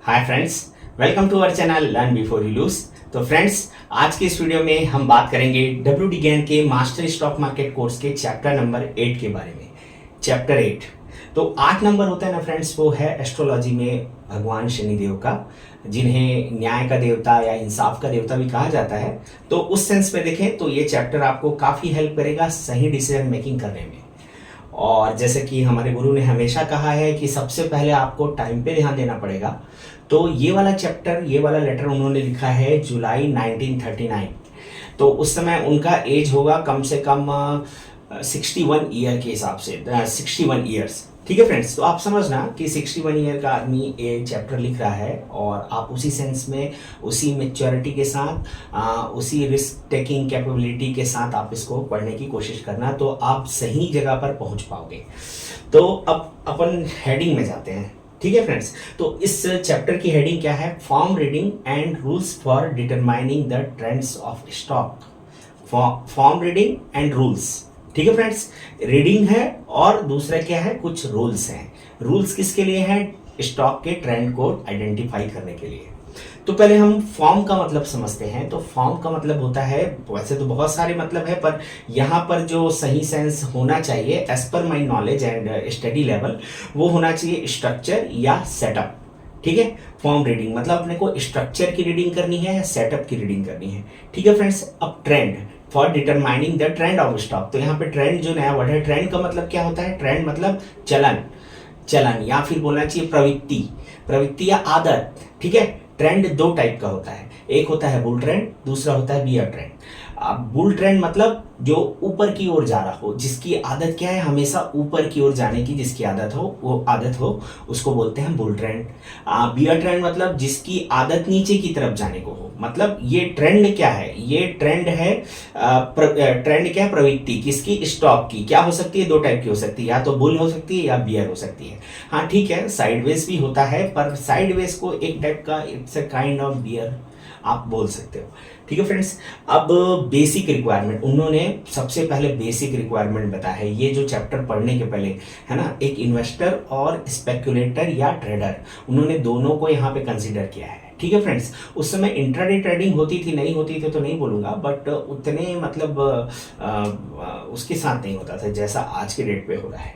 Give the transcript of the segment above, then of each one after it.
Hi friends, welcome to our channel learn before you lose. तो friends, आज के इस वीडियो में हम बात करेंगे डब्ल्यू डी के मास्टर स्टॉक मार्केट कोर्स के चैप्टर नंबर 8 के बारे में। चैप्टर 8 तो 8 नंबर होता है ना फ्रेंड्स, वो है एस्ट्रोलॉजी में भगवान शनिदेव का, जिन्हें न्याय का देवता या इंसाफ का देवता भी कहा जाता है। तो उस सेंस में देखें तो ये चैप्टर आपको काफ़ी हेल्प करेगा सही डिसीजन मेकिंग करने में। और जैसे कि हमारे गुरु ने हमेशा कहा है कि सबसे पहले आपको टाइम पे ध्यान देना पड़ेगा। तो ये वाला चैप्टर, ये वाला लेटर उन्होंने लिखा है जुलाई 1939। तो उस समय उनका एज होगा कम से कम 61 ईयर के हिसाब से, 61 ईयर्स। ठीक है फ्रेंड्स, तो आप समझना कि 61 ईयर का आदमी ये चैप्टर लिख रहा है और आप उसी सेंस में, उसी मेच्योरिटी के साथ, उसी रिस्क टेकिंग कैपेबिलिटी के साथ आप इसको पढ़ने की कोशिश करना, तो आप सही जगह पर पहुंच पाओगे। तो अब अपन हेडिंग में जाते हैं। ठीक है फ्रेंड्स, तो इस चैप्टर की हेडिंग क्या है? Form reading and rules for determining the trends of stock. Form reading and rules. ठीक है फ्रेंड्स, रीडिंग है और दूसरा क्या है? कुछ रूल्स हैं। रूल्स किसके लिए हैं? स्टॉक के ट्रेंड को आइडेंटिफाई करने के लिए। तो पहले हम फॉर्म का मतलब समझते हैं। तो फॉर्म का मतलब होता है, वैसे तो बहुत सारे मतलब है, पर यहाँ पर जो सही सेंस होना चाहिए as per my knowledge and study level, वो होना चाहिए स्ट्रक्चर या सेटअप। ठीक है, फॉर्म रीडिंग मतलब अपने को स्ट्रक्चर की रीडिंग करनी है या सेटअप की रीडिंग करनी है। ठीक है फ्रेंड्स, अब trend for determining the trend of stock. तो यहाँ पे ट्रेंड जो नया वर्ड है, ट्रेंड का मतलब क्या होता है? ट्रेंड मतलब चलन, चलन या फिर बोलना चाहिए प्रवृत्ति, प्रवृत्ति या आदत। ठीक है, ट्रेंड दो टाइप का होता है, एक होता है बुल ट्रेंड, दूसरा होता है बियर ट्रेंड। अब बुल ट्रेंड मतलब जो ऊपर की ओर जा रहा हो, जिसकी आदत क्या है? हमेशा ऊपर की ओर जाने की जिसकी आदत हो, वो आदत हो, उसको बोलते हैं बुल ट्रेंड। बियर ट्रेंड मतलब जिसकी आदत नीचे की तरफ जाने को हो। मतलब ये ट्रेंड क्या है? ये ट्रेंड है, ट्रेंड क्या है? प्रवृत्ति किसकी? स्टॉक की। क्या हो सकती है? दो टाइप की हो सकती है, या तो बुल हो सकती है या बियर हो सकती है। हाँ ठीक है, साइडवेज भी होता है, पर साइडवेज को एक टाइप का, it's a kind of bear आप बोल सकते हो। ठीक है फ्रेंड्स, अब बेसिक रिक्वायरमेंट, उन्होंने सबसे पहले बेसिक रिक्वायरमेंट बताया है। ये जो चैप्टर पढ़ने के पहले है ना, एक इन्वेस्टर और स्पेक्युलेटर या ट्रेडर, उन्होंने दोनों को यहाँ पे कंसीडर किया है। ठीक है फ्रेंड्स, उस समय इंट्राडे ट्रेडिंग होती थी, नहीं होती थी तो नहीं बोलूँगा, बट उतने मतलब उसके साथ नहीं होता था जैसा आज के डेट पे हो रहा है।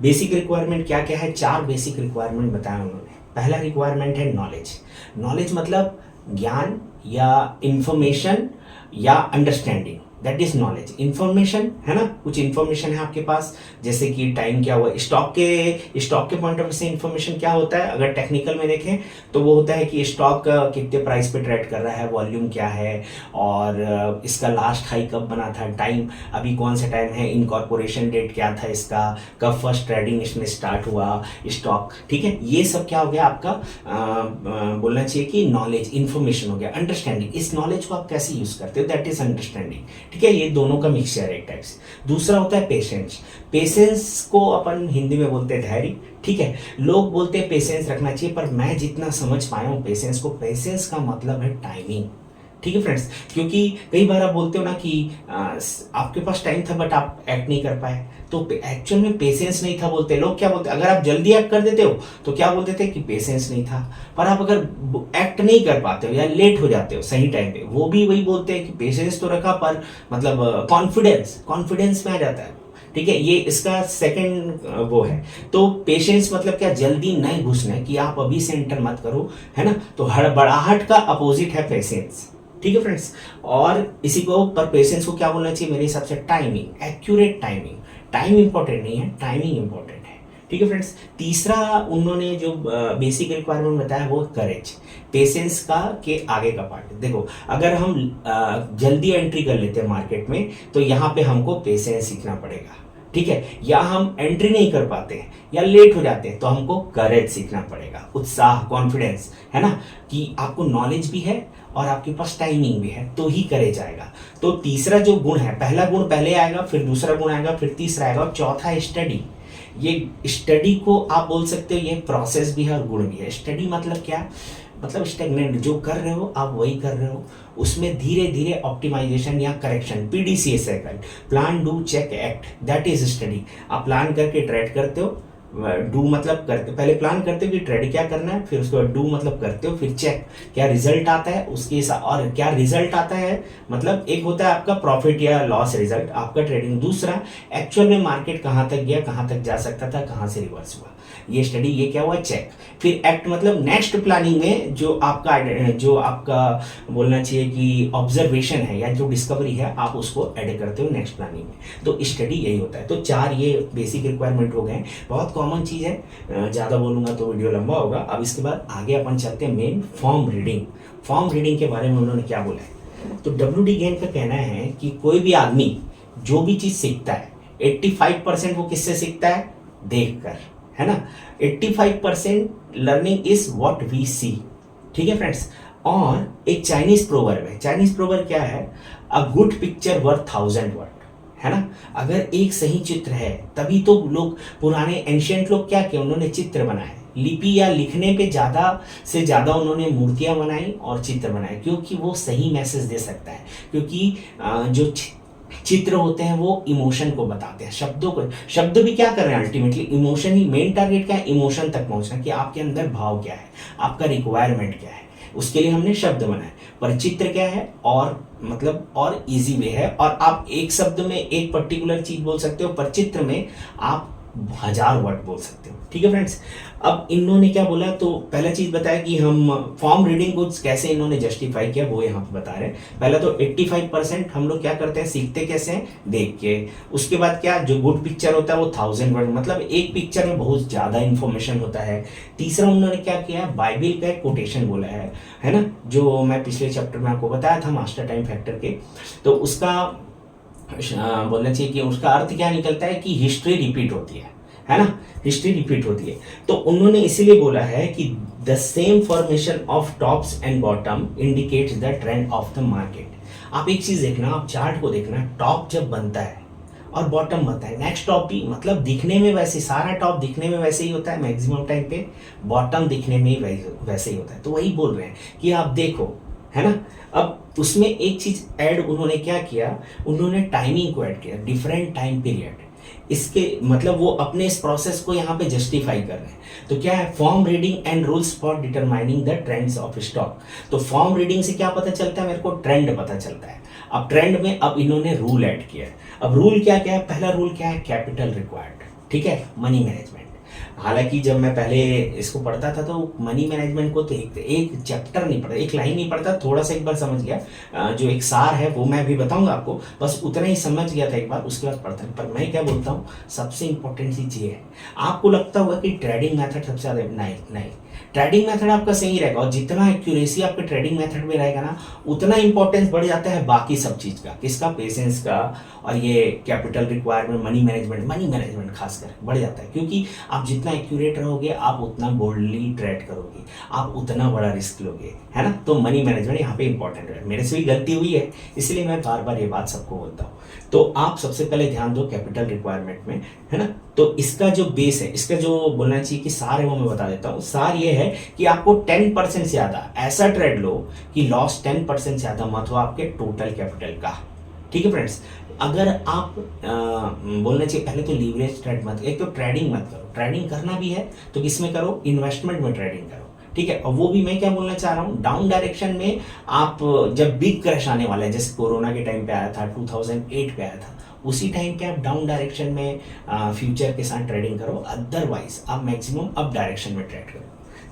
बेसिक रिक्वायरमेंट क्या क्या है? 4 बेसिक रिक्वायरमेंट बताया उन्होंने। पहला रिक्वायरमेंट है नॉलेज। नॉलेज मतलब ज्ञान या इंफॉर्मेशन या understanding, that is knowledge. Information है ना, कुछ इंफॉर्मेशन है आपके पास, जैसे कि टाइम क्या हुआ, स्टॉक के पॉइंट ऑफ व्यू से इंफॉर्मेशन क्या होता है? अगर टेक्निकल में देखें तो वो होता है कि स्टॉक कितने प्राइस पे ट्रेड कर रहा है, वॉल्यूम क्या है, और इसका लास्ट हाई कब बना था, टाइम अभी कौन सा टाइम है, इनकॉर्पोरेशन डेट क्या था इसका, कब फर्स्ट ट्रेडिंग इसमें स्टार्ट हुआ स्टॉक। ठीक है, ये सब क्या हो गया आपका? बोलना चाहिए कि नॉलेज, इंफॉर्मेशन हो गया। अंडरस्टैंडिंग, इस नॉलेज को आप कैसे यूज करते हो, दैट इज अंडरस्टैंडिंग। ठीक है, ये दोनों का मिक्सचर है एक टाइप से। दूसरा होता है पेशेंस। पेशेंस को अपन हिंदी में बोलते हैं धैर्य। ठीक है, लोग बोलते हैं पेशेंस रखना चाहिए, पर मैं जितना समझ पाया हूँ पेशेंस को, पेशेंस का मतलब है टाइमिंग। ठीक है फ्रेंड्स, क्योंकि कई बार आप बोलते हो ना कि आपके पास टाइम था बट आप एक्ट नहीं कर पाए, तो एक्चुअल में पेशेंस नहीं था बोलते लोग। क्या बोलते? अगर आप जल्दी एक्ट कर देते हो तो क्या बोलते थे? कि पेशेंस नहीं था। पर आप अगर एक्ट नहीं कर पाते हो या लेट हो जाते हो सही टाइम पे, वो भी वही बोलते हैं कि पेशेंस तो रखा, पर मतलब कॉन्फिडेंस में आ जाता है। ठीक है, ये इसका सेकंड वो है। तो पेशेंस मतलब क्या? जल्दी नहीं घुसना, कि आप अभी से एंटर मत करो, है ना। तो हड़बड़ाहट का अपोजिट है पेशेंस। ठीक है फ्रेंड्स, और इसी को, पर पेशेंस को क्या बोलना चाहिए मेरे हिसाब से? Timing, accurate timing. Time important नहीं है, टाइमिंग इंपॉर्टेंट है। ठीक है फ्रेंड्स, तीसरा उन्होंने जो बेसिक रिक्वायरमेंट बताया वो करेज। पेशेंस का के आगे का पार्ट देखो, अगर हम जल्दी एंट्री कर लेते हैं मार्केट में, तो यहाँ पे हमको पेशेंस सीखना पड़ेगा। ठीक है, या हम एंट्री नहीं कर पाते या लेट हो जाते हैं तो हमको करेज सीखना पड़ेगा, उत्साह, कॉन्फिडेंस, है ना, कि आपको नॉलेज भी है और आपके पास टाइमिंग भी है, तो ही करेज आएगा। तो तीसरा जो गुण है, पहला गुण पहले आएगा, फिर दूसरा गुण आएगा, फिर तीसरा आएगा, और चौथा स्टडी। ये स्टडी को आप बोल सकते हो, ये प्रोसेस भी है और गुण भी है। स्टडी मतलब क्या? मतलब स्टेगनेंट, जो कर रहे हो आप वही कर रहे हो, उसमें धीरे धीरे ऑप्टिमाइजेशन या correction, PDCA cycle, plan do check act, that is study. आप प्लान करके ट्रेड करते हो, डू मतलब करते, पहले प्लान करते हो कि ट्रेड क्या करना है, फिर उसके बाद डू मतलब करते हो, फिर चेक क्या रिजल्ट आता है उसके साथ, और क्या रिजल्ट आता है मतलब एक होता है आपका प्रॉफिट या लॉस रिजल्ट आपका ट्रेडिंग, दूसरा एक्चुअल में मार्केट कहाँ तक गया, कहाँ तक जा सकता था, कहाँ से रिवर्स हुआ, ये स्टडी, ये क्या हुआ चेक। फिर एक्ट मतलब नेक्स्ट प्लानिंग में जो आपका बोलना चाहिए कि ऑब्जर्वेशन है या जो डिस्कवरी है आप उसको ऐड करते हो नेक्स्ट प्लानिंग में, तो स्टडी यही होता है। तो 4 ये बेसिक रिक्वायरमेंट हो गए, बहुत कॉमन चीज़ है, ज़्यादा बोलूँगा तो वीडियो लंबा होगा। अब इसके बाद आगे अपन चलते हैं main form reading. Form reading के बारे में उन्होंने क्या बोला है, तो डब्ल्यू गेन का कहना है कि कोई भी आदमी जो भी चीज़ सीखता है 85% वो किससे सीखता है, देख कर, है ना। 85% लर्निंग इज व्हाट वी सी, ठीक है फ्रेंड्स। और एक चाइनीज प्रोवर्ब है, चाइनीज प्रोवर्ब क्या है, a good picture worth 1000 word, है ना। अगर एक सही चित्र है तभी तो लोग, पुराने एंशियंट लोग क्या किए, उन्होंने चित्र बनाए, लिपि या लिखने पे ज़्यादा से ज़्यादा उन्होंने मूर्तियां बनाई और चित्र बनाए, क्योंकि वो सही मैसेज दे सकता है, क्योंकि जो चित्र होते हैं वो इमोशन को बताते हैं, शब्दों को, शब्द भी क्या कर रहे हैं अल्टीमेटली इमोशन ही, मेन टारगेट क्या है, इमोशन तक पहुंचना, कि आपके अंदर भाव क्या है, आपका रिक्वायरमेंट क्या है, उसके लिए हमने शब्द बनाए। पर चित्र क्या है, और मतलब और इजी वे है, और आप एक शब्द में एक पर्टिकुलर चीज बोल सकते हो, पर चित्र में आप 1000 वर्ड बोल सकते हो, ठीक है फ्रेंड्स। अब इन्होंने क्या बोला, तो पहला चीज बताया कि हम फॉर्म रीडिंग को कैसे इन्होंने जस्टिफाई किया वो यहाँ पे बता रहे हैं। पहला तो 85% हम लोग क्या करते हैं, सीखते कैसे हैं, देख के। उसके बाद क्या, जो गुड पिक्चर होता है वो 1000 वर्ड, मतलब एक पिक्चर में बहुत ज्यादा इंफॉर्मेशन होता है। तीसरा उन्होंने क्या किया, बाइबिल का एक कोटेशन बोला है ना, जो मैं पिछले चैप्टर में आपको बताया था मास्टर टाइम फैक्टर के, तो उसका बोलना चाहिए कि उसका अर्थ क्या निकलता है कि हिस्ट्री रिपीट होती है ना, हिस्ट्री रिपीट होती है। तो उन्होंने इसीलिए बोला है कि the same formation of tops and bottom indicates the trend of the market. आप एक चीज देखना, आप चार्ट को देखना, टॉप जब बनता है और बॉटम बनता है, नेक्स्ट टॉप भी मतलब दिखने में वैसे, सारा टॉप दिखने में वैसे ही होता है मैक्सिमम टाइम पे, बॉटम दिखने में ही वैसे ही होता है। तो वही बोल रहे हैं कि आप देखो, है ना। अब उसमें एक चीज ऐड उन्होंने क्या किया, उन्होंने टाइमिंग को ऐड किया, डिफरेंट टाइम पीरियड, इसके मतलब वो अपने इस प्रोसेस को यहाँ पे जस्टिफाई कर रहे हैं। तो क्या है, form reading and rules for determining the trends of stock. तो फॉर्म रीडिंग से क्या पता चलता है, मेरे को ट्रेंड पता चलता है। अब ट्रेंड में अब इन्होंने रूल ऐड किया है। अब रूल क्या क्या है, पहला रूल क्या है, कैपिटल रिक्वायर्ड, ठीक है, मनी मैनेजमेंट। हालांकि जब मैं पहले इसको पढ़ता था तो मनी मैनेजमेंट को तो एक चैप्टर नहीं पढ़ा, एक लाइन नहीं पढ़ता, थोड़ा सा एक बार समझ गया, जो एक सार है वो मैं भी बताऊंगा आपको, बस उतना ही समझ गया था एक बार, उसके बाद पढ़ता। पर मैं क्या बोलता हूँ, सबसे इंपॉर्टेंट चीज ये है, आपको लगता होगा कि ट्रेडिंग मेथड सबसे ज्यादा, नहीं, ट्रेडिंग मेथड आपका सही रहेगा, और जितना एक्यूरेसी आपके ट्रेडिंग मेथड में रहेगा ना, उतना इंपॉर्टेंस बढ़ जाता है बाकी सब चीज का, किसका, पेशेंस का, और ये कैपिटल रिक्वायरमेंट, मनी मैनेजमेंट खासकर बढ़ जाता है, क्योंकि आप जितना एक्यूरेट रहोगे आप उतना बोल्डली ट्रेड करोगे, आप उतना बड़ा रिस्क लोगे, है ना। तो मनी मैनेजमेंट यहाँ पे इंपॉर्टेंट है। मेरे से भी गलती हुई है, इसलिए मैं बार बार ये बात सबको बोलता हूँ। तो आप सबसे पहले ध्यान दो कैपिटल रिक्वायरमेंट में, है ना। तो इसका जो बेस है, इसका जो बोलना चाहिए कि सार है वो मैं बता देता हूँ। सार ये है कि आपको 10% से ज़्यादा ऐसा ट्रेड लो कि लॉस 10% से ज़्यादा मत हो आपके टोटल कैपिटल का, ठीक है फ्रेंड्स। अगर आप बोलना चाहिए पहले तो लीवरेज ट्रेड मत, एक तो ट्रेडिंग मत करो, ट्रेडिंग करना भी है तो किसमें करो, इन्वेस्टमेंट में ट्रेडिंग करो, ठीक है। और वो भी मैं क्या बोलना चाह रहा हूँ, डाउन डायरेक्शन में आप जब बिग क्रैश आने वाला है, जैसे कोरोना के टाइम पे आया था, 2008 पे आया था, उसी टाइम पे आप डाउन डायरेक्शन में फ्यूचर के साथ ट्रेडिंग करो, अदरवाइज आप मैक्सिमम अप डायरेक्शन में ट्रेड करो,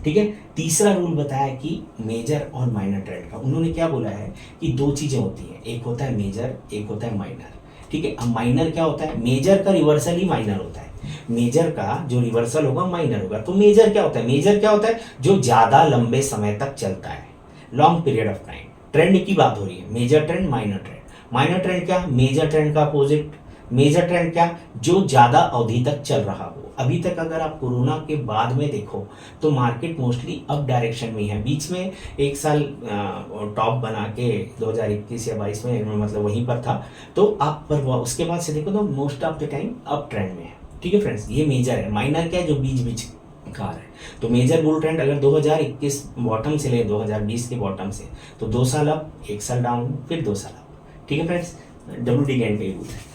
ठीक है। तीसरा रूल बताया कि मेजर और माइनर ट्रेड का, उन्होंने क्या बोला है कि दो चीजें होती हैं, एक होता है मेजर, एक होता है माइनर, ठीक है। अब माइनर क्या होता है, मेजर का रिवर्सल ही माइनर होता है, मेजर का जो रिवर्सल होगा माइनर होगा। तो मेजर क्या होता है, मेजर क्या होता है, जो ज्यादा लंबे समय तक चलता है, long period of time. Trend की बात हो रही है, major trend, minor trend. Minor trend क्या, मेजर ट्रेंड का अपोजिट। मेजर ट्रेंड क्या, जो ज्यादा अवधि तक चल रहा हो। अभी तक अगर आप कोरोना के बाद में देखो तो मार्केट मोस्टली अप डायरेक्शन में है, बीच में एक साल टॉप बना के 2021 या 22 में मतलब वहीं पर था, तो आप पर उसके बाद से देखो तो most of the time up trend में है, ठीक है फ्रेंड्स। ये मेजर है। माइनर क्या है, जो बीच बीच का है। तो मेजर बुल ट्रेंड अगर 2021 बॉटम से ले 2020 के बॉटम से, तो 2 साल अप, 1 साल डाउन, फिर 2 साल अप, ठीक है फ्रेंड्स। डब्ल्यू डी गेन का ही रूल है।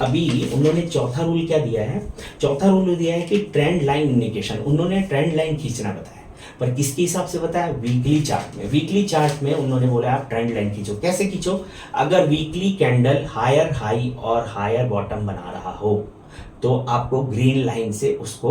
अभी उन्होंने चौथा रूल क्या दिया है, चौथा रूल दिया है कि ट्रेंड लाइन इंडिकेशन, उन्होंने ट्रेंड लाइन खींचना बताया, पर किसके हिसाब से बताया, वीकली चार्ट में। वीकली चार्ट में उन्होंने बोला आप ट्रेंड लाइन खींचो। कैसे खींचो, अगर वीकली कैंडल हायर हाई और हायर बॉटम बना रहा हो तो आपको ग्रीन लाइन से उसको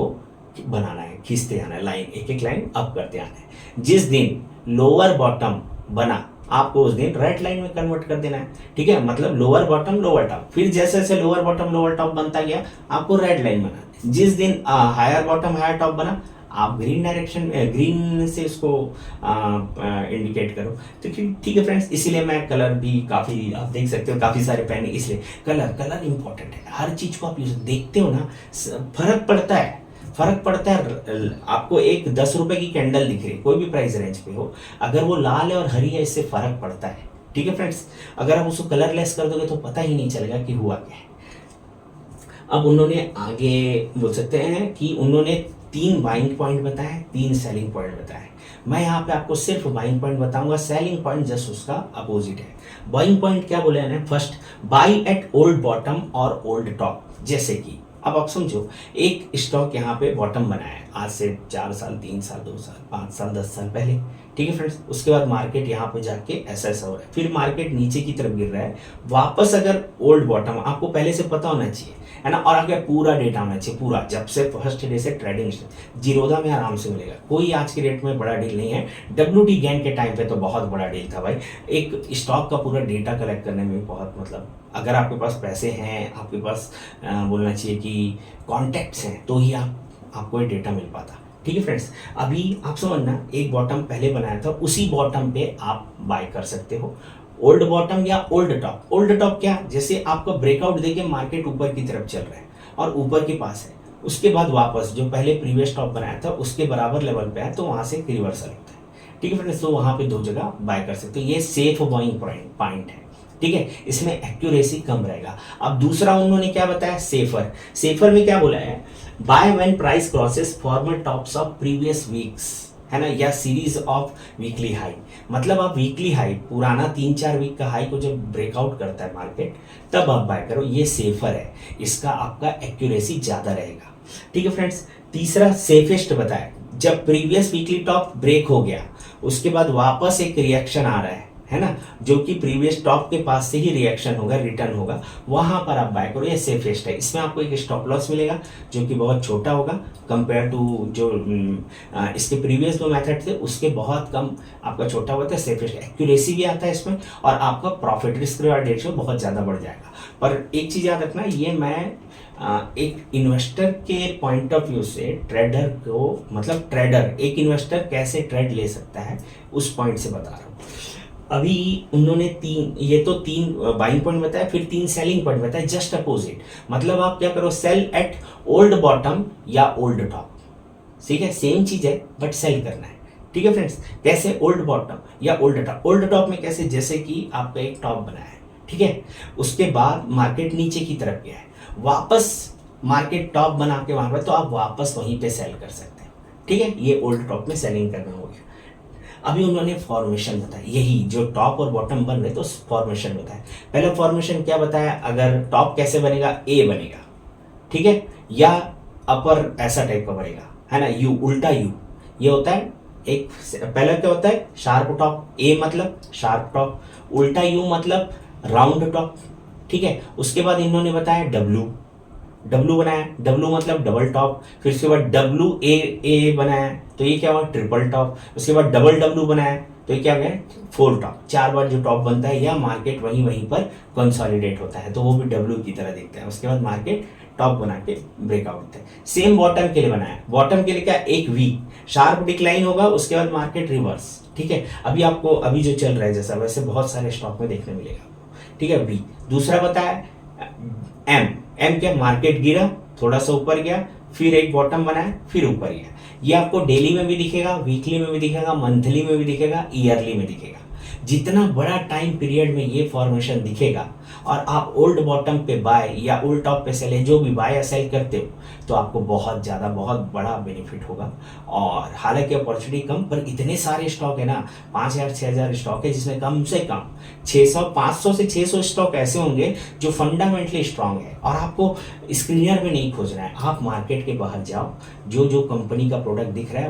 बनाना है, खींचते आना है, लाइन एक एक लाइन अप करते आना है। जिस दिन लोअर बॉटम बना आपको उस दिन रेड लाइन में कन्वर्ट कर देना है, ठीक है। मतलब लोअर बॉटम लोअर टॉप, फिर जैसे जैसे लोअर बॉटम लोअर टॉप बनता गया आपको रेड लाइन बनाना है। जिस दिन हायर बॉटम हायर टॉप बना आप ग्रीन डायरेक्शन में, ग्रीन से इसको इंडिकेट करो। तो ठीक है फ्रेंड्स, इसीलिए मैं कलर भी काफ़ी, आप देख सकते हो काफ़ी सारे पहने, इसलिए कलर इंपॉर्टेंट है। हर चीज़ को आप यूज देखते हो ना, फर्क पड़ता है, फर्क पड़ता है। आपको एक 10 रुपए की कैंडल दिख रही है, कोई भी प्राइस रेंज पे हो, अगर वो लाल है और हरी है, इससे फर्क पड़ता है, ठीक है फ्रेंड्स। अगर आप उसको कलरलेस कर दोगे तो पता ही नहीं चलेगा कि हुआ क्या है। अब उन्होंने आगे बोल सकते हैं कि उन्होंने 3 बाइंग पॉइंट बताए, 3 सेलिंग पॉइंट बताए। मैं यहाँ पे आपको सिर्फ बाइंग पॉइंट बताऊंगा, सेलिंग पॉइंट जस्ट उसका अपोजिट है। बाइंग पॉइंट क्या बोले हैं, first buy at old bottom और ओल्ड टॉप। जैसे कि अब आप समझो, एक स्टॉक यहाँ पे बॉटम बनाया है आज से 4 साल 3 साल 2 साल 5 साल 10 साल पहले, ठीक है फ्रेंड्स। उसके बाद मार्केट यहाँ पे जाके ऐसा ऐसा हो रहा है, फिर मार्केट नीचे की तरफ गिर रहा है वापस। अगर ओल्ड बॉटम आपको पहले से पता होना चाहिए, है ना, और आगे पूरा डेटा होना चाहिए, पूरा जब से फर्स्ट डे से ट्रेडिंग जीरोधा में आराम से मिलेगा। कोई आज के डेट में बड़ा डील नहीं है, WD गैन के टाइम पे तो बहुत बड़ा डील था भाई। एक स्टॉक का पूरा डेटा कलेक्ट करने में बहुत, मतलब अगर आपके पास पैसे हैं, आपके पास बोलना चाहिए कि कॉन्टैक्ट्स हैं, तो ही आपको ये डेटा मिल पाता, ठीक है फ्रेंड्स। अभी आप समझना, एक बॉटम पहले बनाया था, उसी बॉटम पे आप बाय कर सकते हो, ओल्ड बॉटम या ओल्ड टॉप। ओल्ड टॉप क्या, जैसे आपका ब्रेकआउट देके मार्केट ऊपर की तरफ चल रहा है और ऊपर के पास है, उसके बाद वापस जो पहले प्रीवियस टॉप बनाया था उसके बराबर लेवल पे है, तो वहां से रिवर्सल होता है, ठीक है फ्रेंड्स। तो वहां पे 2 जगह बाय कर सकते हो, ये सेफ बाइंग पॉइंट है, ठीक है। इसमें एक्यूरेसी कम रहेगा। अब दूसरा उन्होंने क्या बताया, सेफर। सेफर में क्या बोला है, by when price crosses farmer tops of previous weeks, है ना, या सीरीज ऑफ वीकली हाई। मतलब आप वीकली हाई, पुराना 3-4 वीक का हाई को जब ब्रेकआउट करता है मार्केट, तब आप बाय करो, ये सेफर है, इसका आपका एक्यूरेसी ज्यादा रहेगा, ठीक है फ्रेंड्स। तीसरा सेफेस्ट बताया, जब प्रीवियस वीकली टॉप ब्रेक हो गया उसके बाद वापस एक रिएक्शन आ रहा है ना, जो कि प्रीवियस टॉप के पास से ही रिएक्शन होगा, रिटर्न होगा, वहां पर आप बाय करो, ये सेफेस्ट है। इसमें आपको एक स्टॉप लॉस मिलेगा जो कि बहुत छोटा होगा कंपेयर टू जो इसके प्रीवियस 2 मेथड थे उसके बहुत कम आपका छोटा होता है। सेफेस्ट एक्यूरेसी भी आता है इसमें, और आपका प्रॉफिट रिस्क रिवार्ड रेशियो बहुत ज़्यादा बढ़ जाएगा। पर एक चीज़ याद रखना, ये मैं एक इन्वेस्टर के पॉइंट ऑफ व्यू से ट्रेडर को, मतलब ट्रेडर एक इन्वेस्टर कैसे ट्रेड ले सकता है उस पॉइंट से बता रहा हूँ। अभी उन्होंने 3 बाइंग पॉइंट बताया, फिर 3 सेलिंग पॉइंट बताया, जस्ट अपोजिट। मतलब आप क्या करो, सेल एट ओल्ड बॉटम या ओल्ड टॉप, ठीक है, सेम चीज है बट सेल करना है, ठीक है फ्रेंड्स। कैसे, ओल्ड बॉटम या ओल्ड टॉप। ओल्ड टॉप में कैसे, जैसे कि आपका एक टॉप बनाया है, ठीक है, उसके बाद मार्केट नीचे की तरफ गया है, वापस मार्केट टॉप बना के वहां पर, तो आप वापस वहीं पे सेल कर सकते हैं, ठीक है। ये ओल्ड टॉप में सेलिंग करना हो गया। अभी उन्होंने फॉर्मेशन बताया, यही जो टॉप और बॉटम बन रहे तो फॉर्मेशन बताया। पहला फॉर्मेशन क्या बताया, अगर टॉप कैसे बनेगा, ए बनेगा, ठीक है, या अपर ऐसा टाइप का बनेगा, है ना, यू, उल्टा यू, ये होता है एक। पहला क्या होता है, शार्प टॉप, ए मतलब शार्प टॉप, उल्टा यू मतलब राउंड टॉप, ठीक है। उसके बाद इन्होंने बताया डब्लू बनाया, डब्लू मतलब डबल टॉप, फिर उसके बाद WA बनाया, तो ये क्या हुआ, ट्रिपल टॉप। उसके बाद डबल डब्लू बनाया, तो ये क्या गया, 4 टॉप। 4 बार जो टॉप बनता है, या मार्केट वहीं पर कंसोलिडेट होता है, तो वो भी डब्लू की तरह दिखता है। उसके बाद मार्केट टॉप बना के ब्रेकआउट होता है। सेम बॉटम के लिए बनाया, बॉटम के लिए क्या, एक वी, शार्प डिक्लाइन होगा, उसके बाद मार्केट रिवर्स, ठीक है। अभी आपको अभी जो चल रहा है जैसा, वैसे बहुत सारे स्टॉक में देखने मिलेगा, ठीक है, वी। दूसरा बताया एम क्या, मार्केट गिरा, थोड़ा सा ऊपर गया, फिर एक बॉटम बनाया, फिर ऊपर गया। ये आपको डेली में भी दिखेगा, वीकली में भी दिखेगा, मंथली में भी दिखेगा, ईयरली में दिखेगा। जितना बड़ा टाइम पीरियड में ये फॉर्मेशन दिखेगा और आप ओल्ड बॉटम पे बाय या ओल्ड टॉप पे सेल, जो भी बाय या सेल करते हो, तो आपको बहुत ज़्यादा बहुत बड़ा बेनिफिट होगा। और हालांकि अपॉर्चुनिटी कम, पर इतने सारे स्टॉक है ना, 5,000 6,000 स्टॉक है, जिसमें कम से कम 500 से 600 स्टॉक ऐसे होंगे जो फंडामेंटली स्ट्रांग है। और आपको स्क्रीनर में नहीं खोजना है, आप मार्केट के बाहर जाओ, जो जो कंपनी का प्रोडक्ट दिख रहा है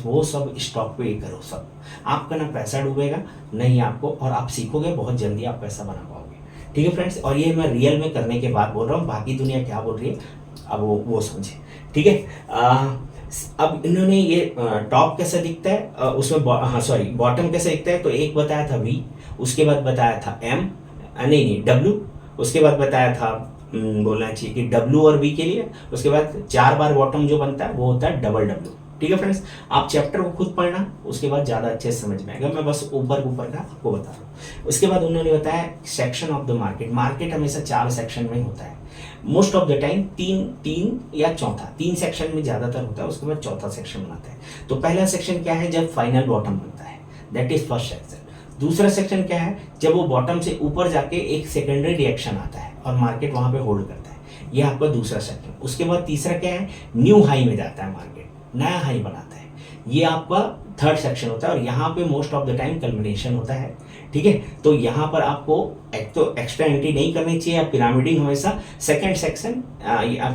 वो सब स्टॉक पे करो। सब आपका ना पैसा डूबेगा नहीं आपको, और आप सीखोगे बहुत जल्दी, आप पैसा बना पाओगे। ठीक है फ्रेंड्स, और ये मैं रियल में करने के बाद बोल रहा हूँ, बाकी दुनिया क्या बोल रही है अब वो समझे। ठीक है, अब इन्होंने ये टॉप कैसा दिखता है, उसमें बॉटम कैसा दिखता है, तो एक बताया था वी, उसके बाद बताया था एम, नहीं डब्ल्यू, उसके बाद बताया था बोलना चाहिए कि डब्ल्यू और वी के लिए, उसके बाद 4 बार बॉटम जो बनता है वो होता है डबल डब्ल्यू। ठीक है फ्रेंड्स, आप चैप्टर को खुद पढ़ना, उसके बाद ज़्यादा अच्छे से समझ में आएगा, मैं बस ऊपर का आपको बता रहा हूँ। उसके बाद उन्होंने बताया section of the market. Market हमेशा 4 सेक्शन में होता है, मोस्ट ऑफ द टाइम 3 या चौथा, 3 सेक्शन में ज़्यादातर होता है, उसके बाद चौथा सेक्शन बनाता है। तो पहला सेक्शन क्या है, जब फाइनल बॉटम बनता है, दैट इज फर्स्ट सेक्शन। दूसरा सेक्शन क्या है, जब वो बॉटम से ऊपर जाके एक सेकेंडरी रिएक्शन आता है और मार्केट वहां पे होल्ड करता है, ये आपका दूसरा सेक्शन। उसके बाद तीसरा क्या है, न्यू हाई में जाता है मार्केट, नया हाई बनाता है, ये आपका थर्ड सेक्शन होता है। और यहाँ पे most of the time culmination होता है। ठीक है, तो यहाँ पर आपको एक तो एक्स्ट्रा एंट्री नहीं करनी चाहिए, या पिरामिडिंग हमेशा second section,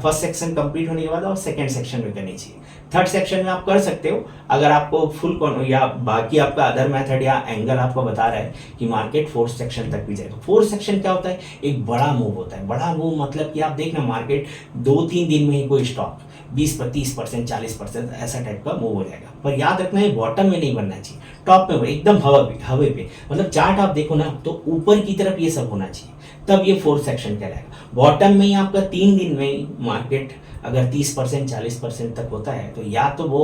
first section complete होने के बाद और सेकंड सेक्शन में करनी चाहिए। थर्ड सेक्शन में आप कर सकते हो अगर आपको फुल या बाकी आपका अदर मेथड या एंगल आपको बता रहा है कि मार्केट फोर्थ सेक्शन तक भी जाएगा। फोर्थ सेक्शन क्या होता है, एक बड़ा मूव होता है। बड़ा मूव मतलब कि आप देखना मार्केट 2-3 दिन में ही कोई स्टॉक 20-30%, 40% ऐसा टाइप का मूव हो जाएगा। पर याद रखना है बॉटम में नहीं बनना चाहिए, टॉप में एकदम हवा पे। मतलब चार्ट आप देखो ना, तो ऊपर की तरफ ये सब होना चाहिए, तब ये फोर्थ सेक्शन कहलाएगा। बॉटम में ही आपका 3 दिन में मार्केट अगर 30% 40% तक होता है, तो या तो वो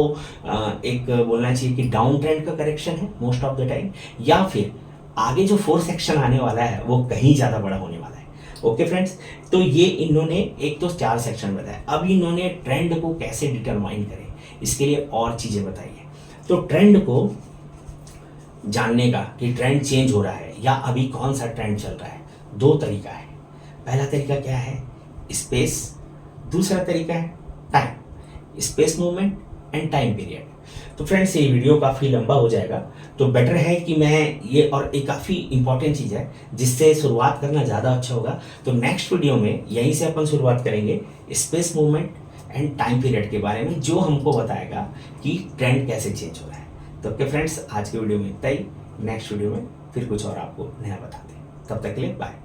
एक बोलना चाहिए कि डाउन ट्रेंड का करेक्शन है मोस्ट ऑफ द टाइम, या फिर आगे जो फोर्थ सेक्शन आने वाला है वो कहीं ज़्यादा बड़ा होने वाला है। ओके फ्रेंड्स, तो ये इन्होंने एक तो 4 सेक्शन बताया। अब इन्होंने ट्रेंड को कैसे डिटरमाइन करें, इसके लिए और चीज़ें बताई है। तो ट्रेंड को जानने का कि ट्रेंड चेंज हो रहा है या अभी कौन सा ट्रेंड चल रहा है, 2 तरीका है। पहला तरीका क्या है, स्पेस, दूसरा तरीका है time, space movement and time period. तो फ्रेंड्स, ये वीडियो काफ़ी लंबा हो जाएगा, तो बेटर है कि मैं ये, और एक काफ़ी इंपॉर्टेंट चीज़ है जिससे शुरुआत करना ज़्यादा अच्छा होगा। तो नेक्स्ट वीडियो में यहीं से अपन शुरुआत करेंगे space movement and time period के बारे में, जो हमको बताएगा कि ट्रेंड कैसे चेंज हो रहा है। तो ओके फ्रेंड्स, आज के वीडियो में इतना ही। नेक्स्ट वीडियो में फिर कुछ और आपको नया बताते हैं। तब तक के लिए बाय।